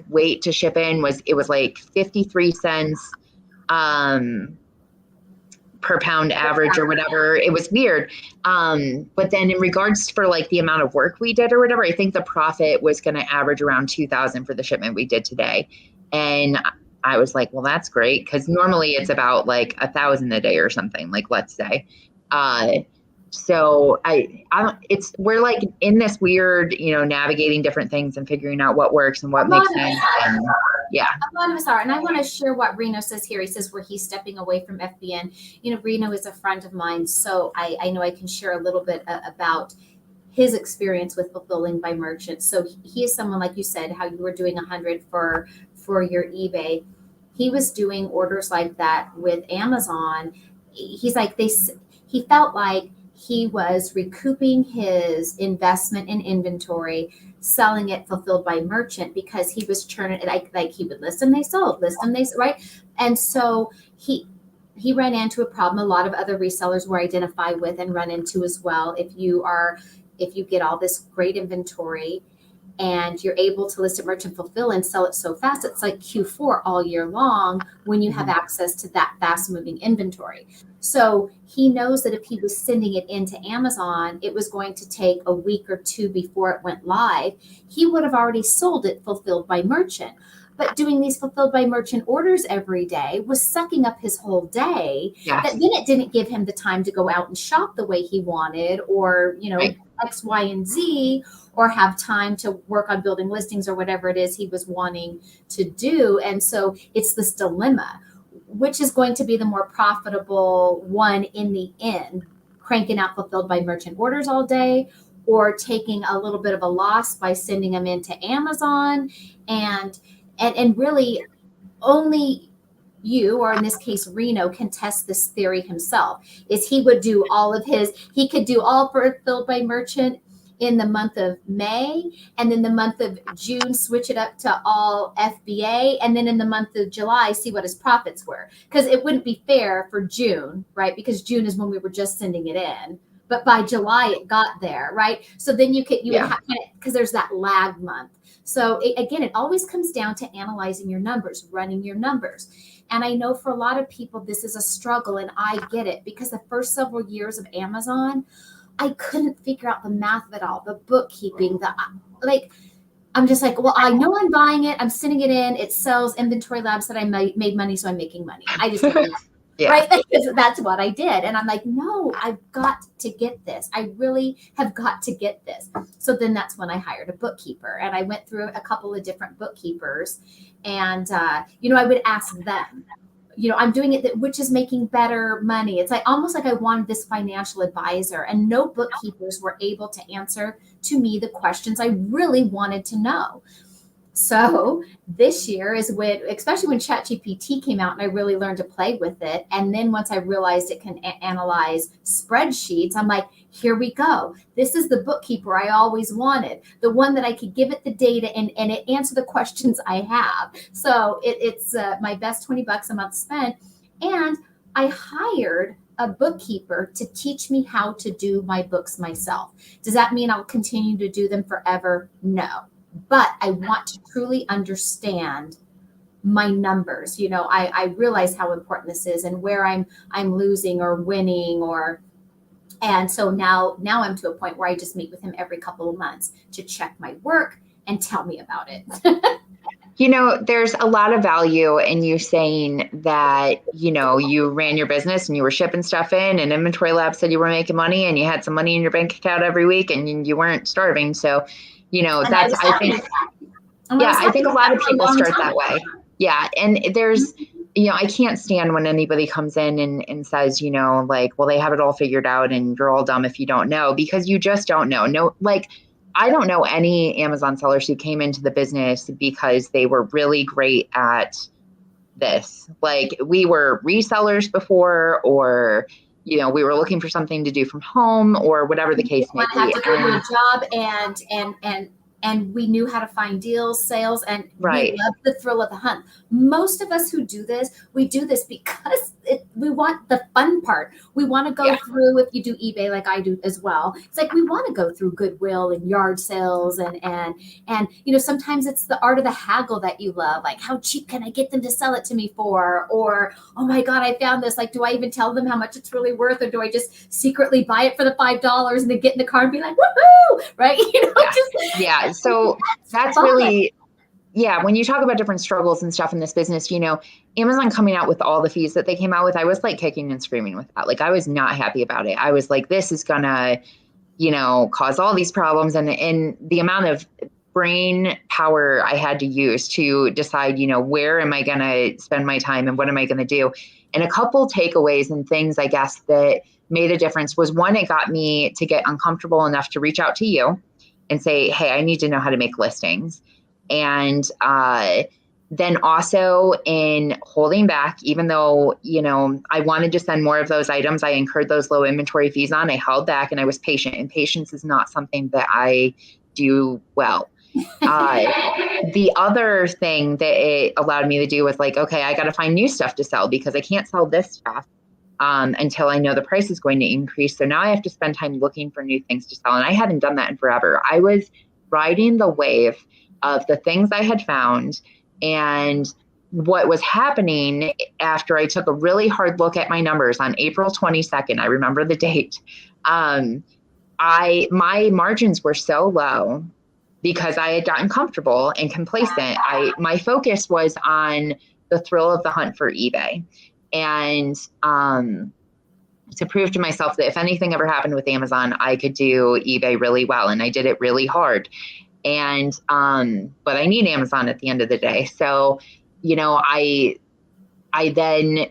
weight to ship in was 53 cents per pound average or whatever. It was weird. But then in regards for the amount of work we did or whatever, I think the profit was going to average around 2,000 for the shipment we did today. And I was like, well, that's great. Cause normally it's about 1,000 a day or something, let's say. So we're like in this weird, navigating different things and figuring out what works and what makes sense. And yeah. A lot of us are. And I want to share what Reno says here. He says where he's stepping away from FBN. Reno is a friend of mine. So I know I can share a little bit about his experience with fulfilling by merchant. So he is someone, like you said, how you were doing 100 for your eBay. He was doing orders like that with Amazon. He's like, he felt like he was recouping his investment in inventory, selling it fulfilled by merchant, because he was churning it. Like he would list them, they sold, list them, they right. And so he ran into a problem a lot of other resellers will identify with and run into as well. If you get all this great inventory and you're able to list it merchant fulfill and sell it so fast, it's like Q4 all year long when you have access to that fast moving inventory. So he knows that if he was sending it into Amazon, it was going to take a week or two before it went live. He would have already sold it fulfilled by merchant. But doing these fulfilled by merchant orders every day was sucking up his whole day. Yes. That then it didn't give him the time to go out and shop the way he wanted, or, right. X, Y, and Z, or have time to work on building listings or whatever it is he was wanting to do. And so it's this dilemma, which is going to be the more profitable one in the end, cranking out fulfilled by merchant orders all day, or taking a little bit of a loss by sending them into Amazon. And really only you, or in this case, Reno, can test this theory himself. Is he would do he could do all fulfilled by merchant in the month of May, and then the month of June, switch it up to all FBA. And then in the month of July, see what his profits were. Because it wouldn't be fair for June, right? Because June is when we were just sending it in. But by July, it got there, right? So then you would have, because there's that lag month. So again, it always comes down to analyzing your numbers, running your numbers. And I know for a lot of people, this is a struggle, and I get it, because the first several years of Amazon, I couldn't figure out the math of it all, the bookkeeping, I'm just like, well, I know I'm buying it, I'm sending it in, it sells, inventory lab said I made money, so I'm making money. I just right? That's what I did. And I'm like, no, I've got to get this. I really have got to get this. So then that's when I hired a bookkeeper, and I went through a couple of different bookkeepers, and, I would ask them, I'm doing it, which is making better money. It's like almost like I wanted this financial advisor, and no bookkeepers were able to answer to me the questions I really wanted to know. So this year is especially when ChatGPT came out and I really learned to play with it. And then once I realized it can analyze spreadsheets, I'm like, here we go. This is the bookkeeper I always wanted, the one that I could give it the data and it answer the questions I have. So it's my best $20 a month spent. And I hired a bookkeeper to teach me how to do my books myself. Does that mean I'll continue to do them forever? No. But I want to truly understand my numbers. I realize how important this is and where I'm losing or winning, and so now I'm to a point where I just meet with him every couple of months to check my work and tell me about it. There's a lot of value in you saying that, you ran your business and you were shipping stuff in, and Inventory Lab said you were making money and you had some money in your bank account every week and you weren't starving. So, I think a lot of people start that way. Yeah. And there's, I can't stand when anybody comes in and says, well, they have it all figured out and you're all dumb if you don't know, because you just don't know. No, I don't know any Amazon sellers who came into the business because they were really great at this. We were resellers before, or we were looking for something to do from home, or whatever the case may be. Have to go to a job and we knew how to find deals, sales, and we love the thrill of the hunt. Most of us who do this, we do this because we want the fun part. We want to go through, if you do eBay like I do as well, it's like we want to go through Goodwill and yard sales and sometimes it's the art of the haggle that you love. Like, how cheap can I get them to sell it to me for? Or, oh my God, I found this. Like, do I even tell them how much it's really worth, or do I just secretly buy it for the $5 and then get in the car and be like, woohoo, right? So that's really, yeah, when you talk about different struggles and stuff in this business, Amazon coming out with all the fees that they came out with, I was like kicking and screaming with that. Like I was not happy about it. I was like, this is gonna, cause all these problems, and the amount of brain power I had to use to decide, where am I gonna spend my time and what am I gonna do? And a couple takeaways and things I guess that made a difference was, one, it got me to get uncomfortable enough to reach out to you and say, hey, I need to know how to make listings. And then also in holding back, even though, I wanted to send more of those items I incurred those low inventory fees on, I held back and I was patient. And patience is not something that I do well. The other thing that it allowed me to do was like, okay, I got to find new stuff to sell because I can't sell this stuff until I know the price is going to increase. So now I have to spend time looking for new things to sell. And I hadn't done that in forever. I was riding the wave of the things I had found and what was happening after I took a really hard look at my numbers on April 22nd. I remember the date. My margins were so low because I had gotten comfortable and complacent. My focus was on the thrill of the hunt for eBay. And to prove to myself that if anything ever happened with Amazon, I could do eBay really well. And I did it really hard. And, but I need Amazon at the end of the day. So, I then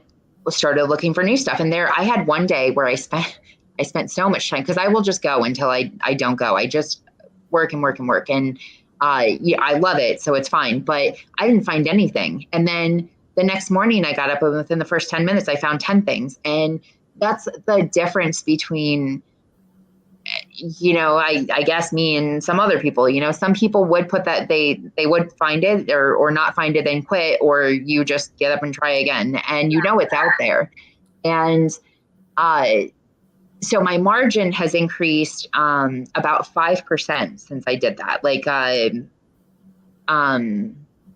started looking for new stuff. And I had one day where I spent so much time because I will just go until I don't go. I just work and work and work. And, yeah, I love it. So it's fine, but I didn't find anything. And then the next morning I got up and within the first 10 minutes, I found 10 things. And that's the difference between, I guess me and some other people, some people would put that they would find it or not find it and quit, or you just get up and try again and it's out there. And so my margin has increased about 5% since I did that. Like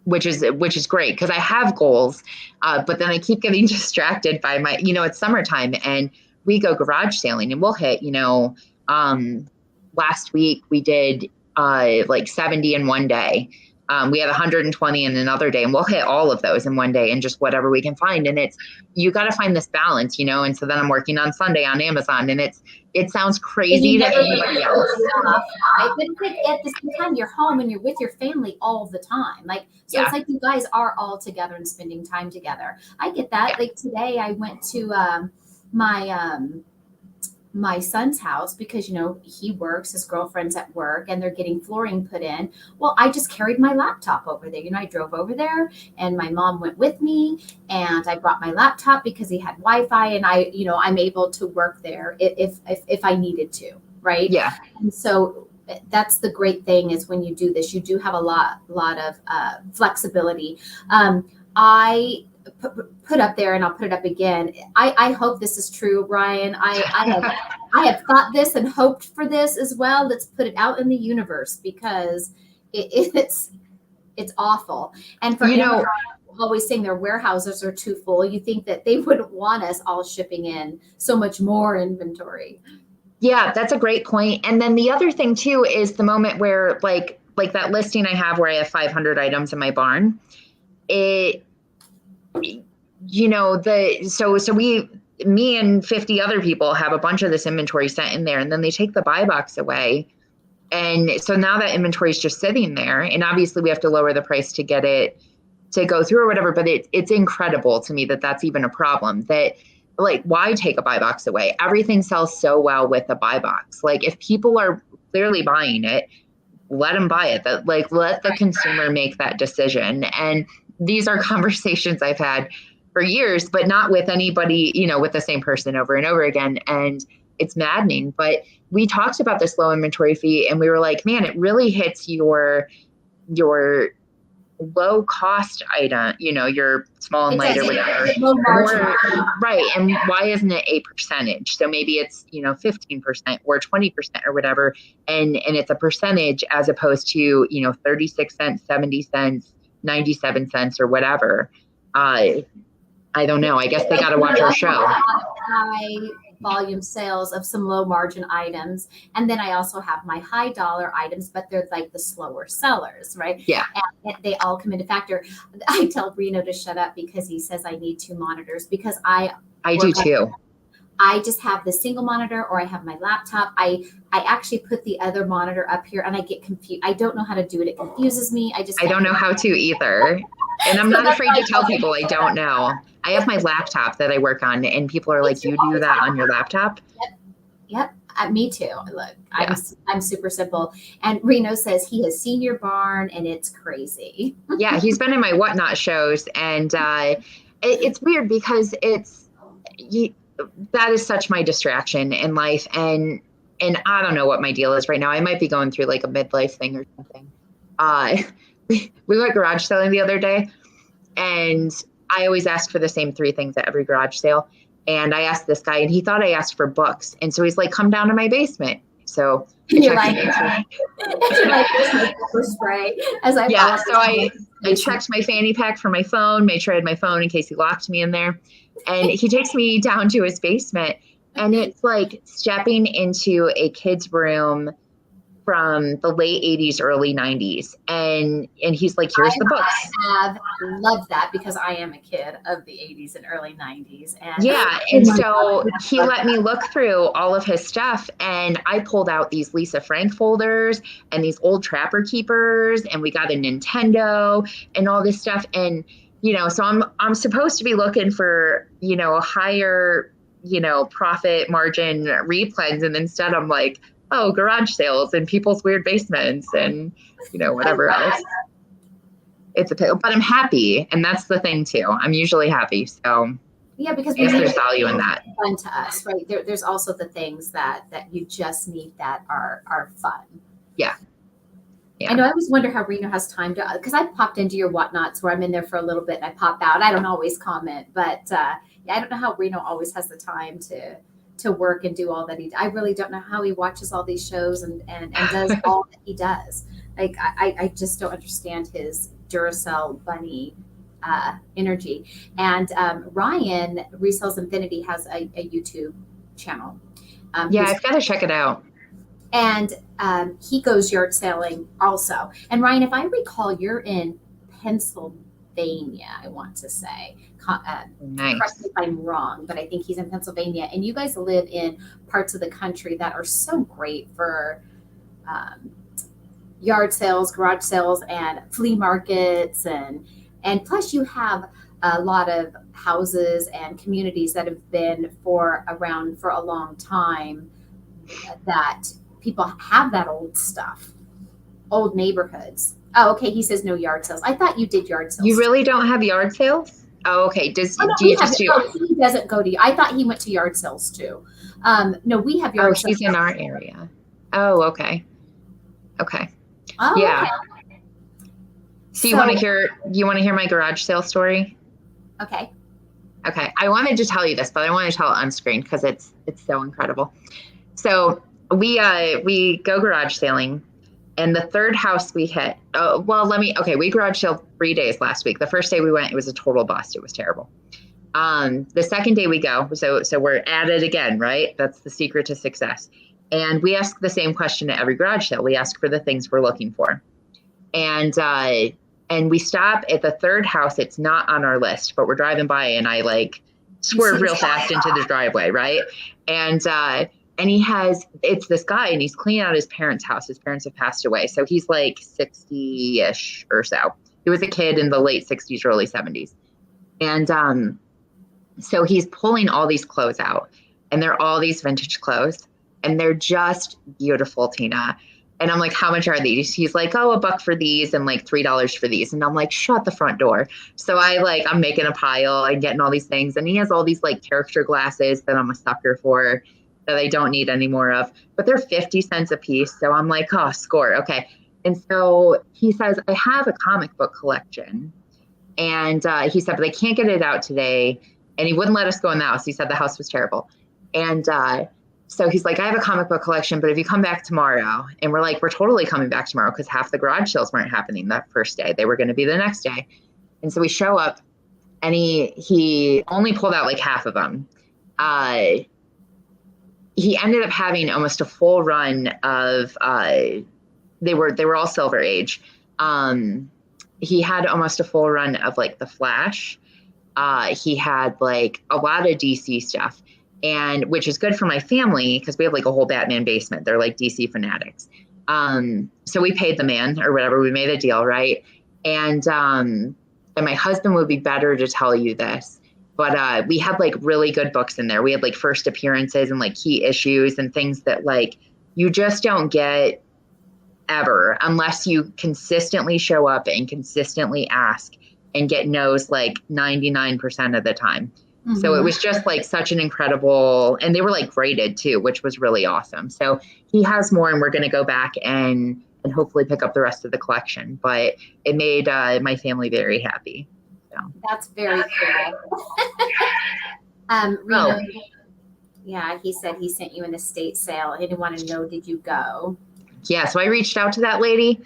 which is great because I have goals, but then I keep getting distracted by my, it's summertime and we go garage sailing and we'll hit, last week we did like 70 in one day. We had 120 in another day, and we'll hit all of those in one day and just whatever we can find. And you got to find this balance, and so then I'm working on Sunday on Amazon, and it sounds crazy to anybody else. Right? But at the same time, you're home and you're with your family all the time. Like, so It's like you guys are all together and spending time together. I get that. Yeah. Like today I went to my son's house because he works, his girlfriend's at work, and they're getting flooring put in. Well, I just carried my laptop over there. I drove over there and my mom went with me, and I brought my laptop because he had Wi-Fi, and I'm able to work there if I needed to, right? Yeah. And so that's the great thing is when you do this, you do have a lot of flexibility. I put up there, and I'll put it up again. I hope this is true, Brian. I have thought this and hoped for this as well. Let's put it out in the universe because it's awful. And for Amazon, always saying their warehouses are too full, you think that they wouldn't want us all shipping in so much more inventory. Yeah, that's a great point. And then the other thing too is the moment where like that listing I have where I have 500 items in my barn. Me and 50 other people have a bunch of this inventory sent in there, and then they take the buy box away. And so now that inventory is just sitting there, and obviously we have to lower the price to get it to go through or whatever. But it's incredible to me that that's even a problem. That like, why take a buy box away? Everything sells so well with a buy box. Like if people are clearly buying it, let them buy it. That like let the consumer make that decision. And these are conversations I've had for years, but not with anybody, with the same person over and over again. And it's maddening. But we talked about this low inventory fee and we were like, man, it really hits your low cost item, your small and light or whatever. Right. And why isn't it a percentage? So maybe it's, 15% or 20% or whatever. And it's a percentage as opposed to, 36 cents, 70 cents, 97 cents or whatever. I don't know. I guess they got to watch our show. volume sales of some low margin items. And then I also have my high dollar items, but they're like the slower sellers, right? Yeah. And they all come into factor. I tell Reno to shut up because he says I need 2 monitors because I do too. I just have the single monitor or I have my laptop. I actually put the other monitor up here and I get confused. I don't know how to do it. It confuses me. I don't know how to either. And I'm not afraid to tell people I don't know. I have my laptop that I work on and people are like, you do that on your laptop? Yep. Me too. Look, I'm super simple. And Reno says he has seen your barn and it's crazy. Yeah, he's been in my Whatnot shows, and it's weird because that is such my distraction in life, and I don't know what my deal is right now. I might be going through like a midlife thing or something. We went garage selling the other day, and I always ask for the same 3 things at every garage sale. And I asked this guy, and he thought I asked for books. And so he's like, come down to my basement. So you're like, spray. As I so I checked my fanny pack for my phone, made sure I had my phone in case he locked me in there. And he takes me down to his basement, and it's like stepping into a kid's room from the late 80s, early 90s. And he's like, here's the books. I have loved that because I am a kid of the 80s and early 90s. And so he let me look through all of his stuff, and I pulled out these Lisa Frank folders and these old Trapper Keepers, and we got a Nintendo and all this stuff. And, so I'm supposed to be looking for, higher, profit margin replens. And instead I'm like, oh, garage sales and people's weird basements and, whatever else. It's a pickle, but I'm happy. And that's the thing too. I'm usually happy. So yeah, because there's value in that. Fun to us, right? There's also the things that you just need that are fun. Yeah. I know. I always wonder how Reno has time to, because I popped into your Whatnots where I'm in there for a little bit and I pop out. I don't always comment, but I don't know how Reno always has the time to work and do all that I really don't know how he watches all these shows and does all that he does. Like I just don't understand his Duracell bunny energy. And Ryan Resells Infinity has a YouTube channel. I've got to check it out. And he goes yard selling also. And Ryan, if I recall, you're in Pennsylvania, I want to say. Nice. Correct me if I'm wrong, but I think he's in Pennsylvania. And you guys live in parts of the country that are so great for yard sales, garage sales, and flea markets. And plus you have a lot of houses and communities that have been around for a long time that people have that old stuff, old neighborhoods. Oh, okay. He says no yard sales. I thought you did yard sales. You really don't have yard sales? Oh, okay. He doesn't go to. I thought he went to yard sales too. No, we have yard sales. He's in our area. Oh, okay. Okay. Oh, yeah. Okay. So you want to hear my garage sale story? Okay. Okay. I wanted to tell you this, but I want to tell it on screen because it's so incredible. So we go garage sailing. And the third house we hit, we garage sailed 3 days last week. The first day we went, it was a total bust. It was terrible. The second day we go, so we're at it again, right? That's the secret to success. And we ask the same question at every garage sale. We ask for the things we're looking for. And we stop at the third house. It's not on our list, but we're driving by and I swerve real fast into the driveway, right? And it's this guy and he's cleaning out his parents' house. His parents have passed away. So he's like 60-ish or so. He was a kid in the late 60s, early 70s. And so he's pulling all these clothes out and they're all these vintage clothes and they're just beautiful, Tina. And I'm like, how much are these? He's like, oh, $1 for these and like $3 for these. And I'm like, shut the front door. So I'm making a pile and getting all these things. And he has all these character glasses that I'm a sucker for that I don't need any more of, but they're 50 cents a piece. So I'm like, oh, score. Okay. And so he says, I have a comic book collection. And he said, but I can't get it out today. And he wouldn't let us go in the house. He said the house was terrible. And so he's like, I have a comic book collection, but if you come back tomorrow, and we're like, we're totally coming back tomorrow because half the garage sales weren't happening that first day. They were going to be the next day. And so we show up and he only pulled out half of them. he ended up having almost a full run of they were all Silver Age. He had almost a full run of like the Flash. He had like a lot of DC stuff, and which is good for my family because we have like a whole Batman basement. They're like DC fanatics. So we paid the man or whatever. We made a deal, right? And my husband would be better to tell you this, but we had like really good books in there. We had like first appearances and like key issues and things that like you just don't get ever unless you consistently show up and consistently ask and get no's like 99% of the time. Mm-hmm. So it was just like such an incredible, and they were like graded too, which was really awesome. So he has more, and we're going to go back and hopefully pick up the rest of the collection, but it made my family very happy. So. That's very cool. Reno, yeah, he said he sent you an estate sale. He didn't want to know, did you go? Yeah, so I reached out to that lady,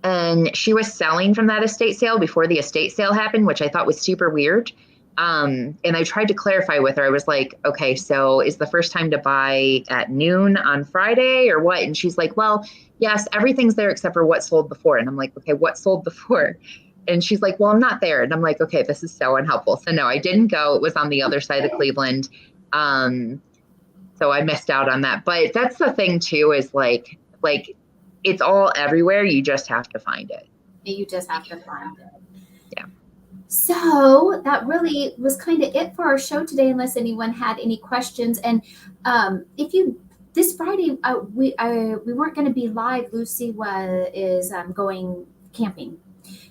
and she was selling from that estate sale before the estate sale happened, which I thought was super weird. And I tried to clarify with her. I was like, okay, so is the first time to buy at noon on Friday or what? And she's like, well, yes, everything's there except for what sold before. And I'm like, okay, what sold before? And she's like, well, I'm not there. And I'm like, okay, this is so unhelpful. So no, I didn't go. It was on the other side of Cleveland. So I missed out on that. But that's the thing too, is like it's all everywhere. You just have to find it. You just have to find it. Yeah. So that really was kind of it for our show today, unless anyone had any questions. And if you, this Friday, we weren't going to be live. Lucy is going camping.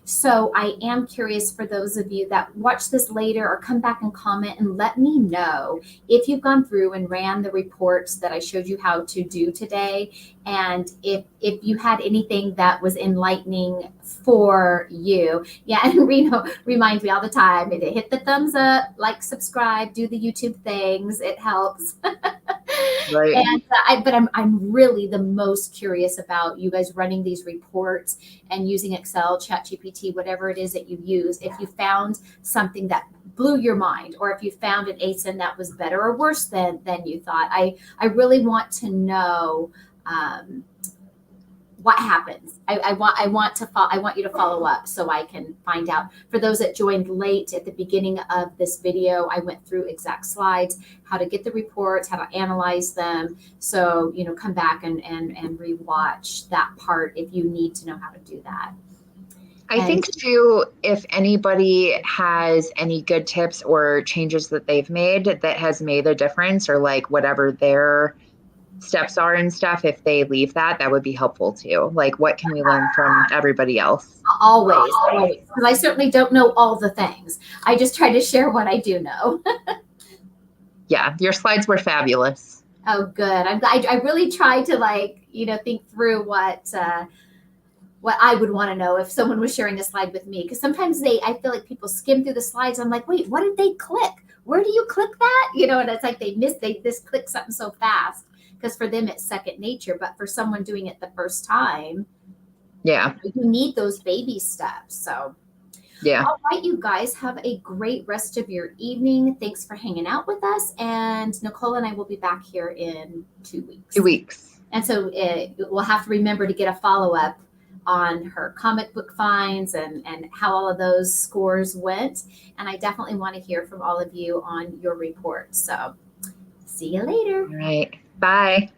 So I am curious for those of you that watch this later or come back and comment and let me know if you've gone through and ran the reports that I showed you how to do today. And if you had anything that was enlightening for you. Yeah, and Reno reminds me all the time, hit the thumbs up, like, subscribe, do the YouTube things. It helps. Right. And but I'm really the most curious about you guys running these reports and using Excel, ChatGPT, whatever it is that you use. If you found something that blew your mind, or if you found an ASIN that was better or worse than you thought, I really want to know what happens. I want you to follow up so I can find out. For those that joined late at the beginning of this video, I went through exact slides, how to get the reports, how to analyze them. So, come back and rewatch that part if you need to know how to do that. I think too, if anybody has any good tips or changes that they've made that has made a difference, or like whatever their steps are and stuff, if they leave that would be helpful too. Like, what can we learn from everybody else? Always. Because I certainly don't know all the things. I just try to share what I do know. Yeah, your slides were fabulous. Oh, good. I really tried to think through what I would want to know if someone was sharing a slide with me. Because sometimes I feel like people skim through the slides. I'm like, wait, what did they click? Where do you click that? And it's like they just click something so fast. Because for them, it's second nature. But for someone doing it the first time, yeah, you need those baby steps. So, yeah. All right, you guys, have a great rest of your evening. Thanks for hanging out with us. And Nicole and I will be back here in 2 weeks. 2 weeks. And so we'll have to remember to get a follow-up on her comic book finds and how all of those scores went. And I definitely want to hear from all of you on your reports. So see you later. All right. Bye.